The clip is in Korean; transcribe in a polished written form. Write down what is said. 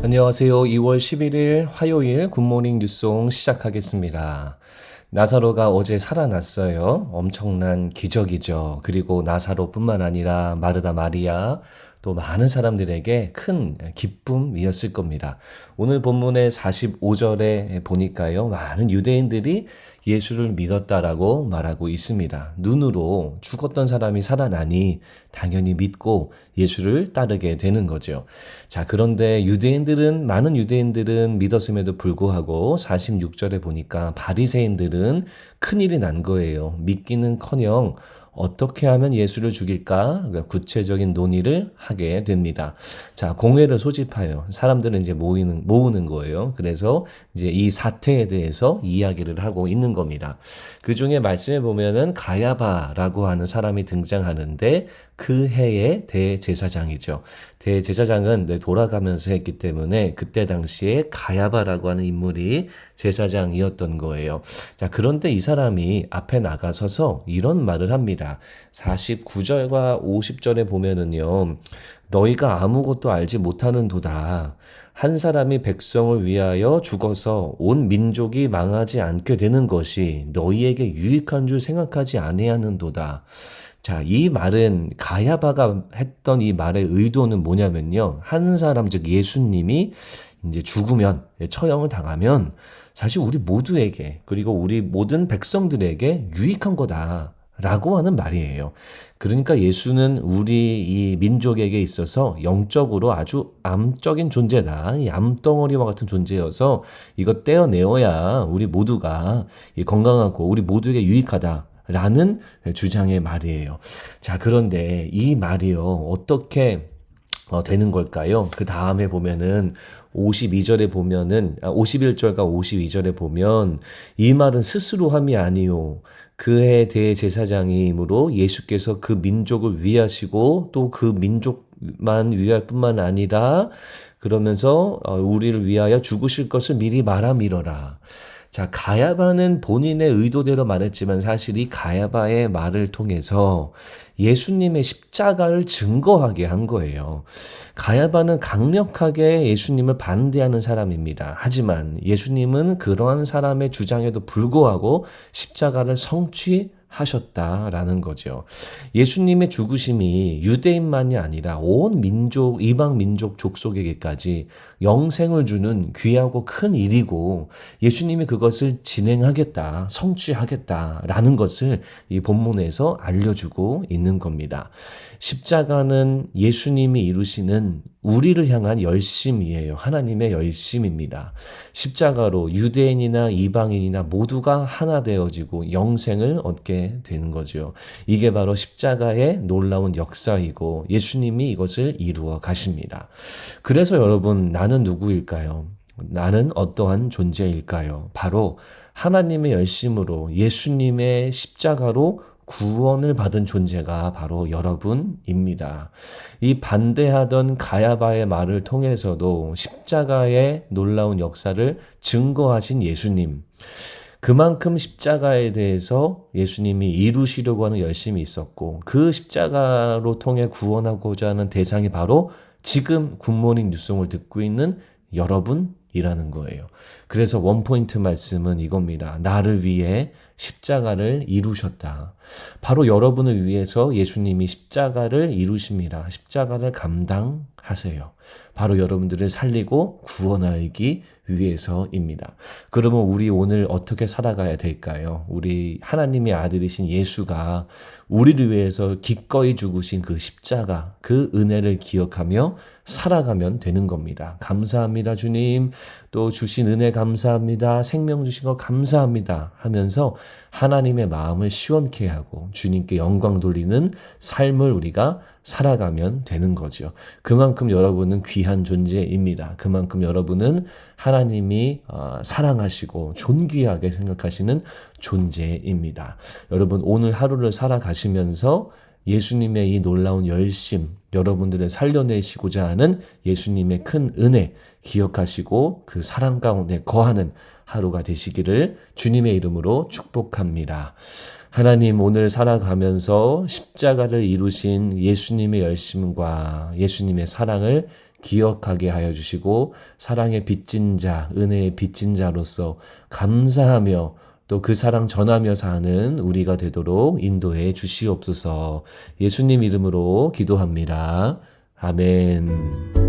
안녕하세요. 2월 11일 화요일 굿모닝 뉴송 시작하겠습니다. 나사로가 어제 살아났어요. 엄청난 기적이죠. 그리고 나사로뿐만 아니라 마르다 마리아 또 많은 사람들에게 큰 기쁨이었을 겁니다. 오늘 본문의 45절에 보니까요. 많은 유대인들이 예수를 믿었다라고 말하고 있습니다. 눈으로 죽었던 사람이 살아나니 당연히 믿고 예수를 따르게 되는 거죠. 자, 그런데 많은 유대인들은 믿었음에도 불구하고 46절에 보니까 바리새인들은 큰일이 난 거예요. 믿기는커녕 어떻게 하면 예수를 죽일까? 구체적인 논의를 하게 됩니다. 자, 공회를 소집하여 사람들은 이제 모으는 거예요. 그래서 이제 이 사태에 대해서 이야기를 하고 있는 겁니다. 그 중에 말씀해 보면은 가야바라고 하는 사람이 등장하는데 그 해의 대제사장이죠. 대제사장은 돌아가면서 했기 때문에 그때 당시에 가야바라고 하는 인물이 제사장이었던 거예요. 자, 그런데 이 사람이 앞에 나가서서 이런 말을 합니다. 49절과 50절에 보면은요. 너희가 아무것도 알지 못하는도다. 한 사람이 백성을 위하여 죽어서 온 민족이 망하지 않게 되는 것이 너희에게 유익한 줄 생각하지 아니하는도다. 자, 이 말은 가야바가 했던 이 말의 의도는 뭐냐면요. 한 사람, 즉 예수님이 이제 죽으면, 처형을 당하면 사실 우리 모두에게, 그리고 우리 모든 백성들에게 유익한 거다. 라고 하는 말이에요. 그러니까 예수는 우리 이 민족에게 있어서 영적으로 아주 암적인 존재다. 이 암덩어리와 같은 존재여서 이거 떼어내어야 우리 모두가 건강하고 우리 모두에게 유익하다. 라는 주장의 말이에요. 자, 그런데 이 말이요. 어떻게 되는 걸까요? 그 다음에 보면은 52절에 보면은 51절과 52절에 보면 이 말은 스스로 함이 아니요 그의 대제사장이므로 예수께서 그 민족을 위하시고 또 그 민족만 위할 뿐만 아니라 그러면서 우리를 위하여 죽으실 것을 미리 말함이러라. 자, 가야바는 본인의 의도대로 말했지만 사실 이 가야바의 말을 통해서 예수님의 십자가를 증거하게 한 거예요. 가야바는 강력하게 예수님을 반대하는 사람입니다. 하지만 예수님은 그러한 사람의 주장에도 불구하고 십자가를 성취하셨다라는 거죠. 예수님의 죽으심이 유대인만이 아니라 온 민족, 이방 민족 족속에게까지 영생을 주는 귀하고 큰 일이고 예수님이 그것을 진행하겠다, 성취하겠다라는 것을 이 본문에서 알려주고 있는 겁니다. 십자가는 예수님이 이루시는 우리를 향한 열심이에요. 하나님의 열심입니다. 십자가로 유대인이나 이방인이나 모두가 하나 되어지고 영생을 얻게 되는 거죠. 이게 바로 십자가의 놀라운 역사이고 예수님이 이것을 이루어 가십니다. 그래서 여러분, 나는 누구일까요? 나는 어떠한 존재일까요? 바로 하나님의 열심으로 예수님의 십자가로 구원을 받은 존재가 바로 여러분입니다. 이 반대하던 가야바의 말을 통해서도 십자가의 놀라운 역사를 증거하신 예수님. 그만큼 십자가에 대해서 예수님이 이루시려고 하는 열심이 있었고 그 십자가로 통해 구원하고자 하는 대상이 바로 지금 굿모닝 뉴송을 듣고 있는 여러분이라는 거예요. 그래서 원포인트 말씀은 이겁니다. 나를 위해 십자가를 이루셨다. 바로 여러분을 위해서 예수님이 십자가를 이루십니다. 십자가를 감당하세요. 바로 여러분들을 살리고 구원하기 위해서입니다. 그러면 우리 오늘 어떻게 살아가야 될까요? 우리 하나님의 아들이신 예수가 우리를 위해서 기꺼이 죽으신 그 십자가, 그 은혜를 기억하며 살아가면 되는 겁니다. 감사합니다, 주님. 또 주신 은혜 감사합니다. 생명 주신 거 감사합니다. 하면서 하나님의 마음을 시원케 하고 주님께 영광 돌리는 삶을 우리가 살아가면 되는 거죠. 그만큼 여러분은 귀한 존재입니다. 그만큼 여러분은 하나님이 사랑하시고 존귀하게 생각하시는 존재입니다. 여러분, 오늘 하루를 살아가시면서 예수님의 이 놀라운 열심, 여러분들을 살려내시고자 하는 예수님의 큰 은혜 기억하시고 그 사랑 가운데 거하는 하루가 되시기를 주님의 이름으로 축복합니다. 하나님, 오늘 살아가면서 십자가를 이루신 예수님의 열심과 예수님의 사랑을 기억하게 하여 주시고 사랑의 빚진 자, 은혜의 빚진 자로서 감사하며 또 그 사랑 전하며 사는 우리가 되도록 인도해 주시옵소서. 예수님 이름으로 기도합니다. 아멘.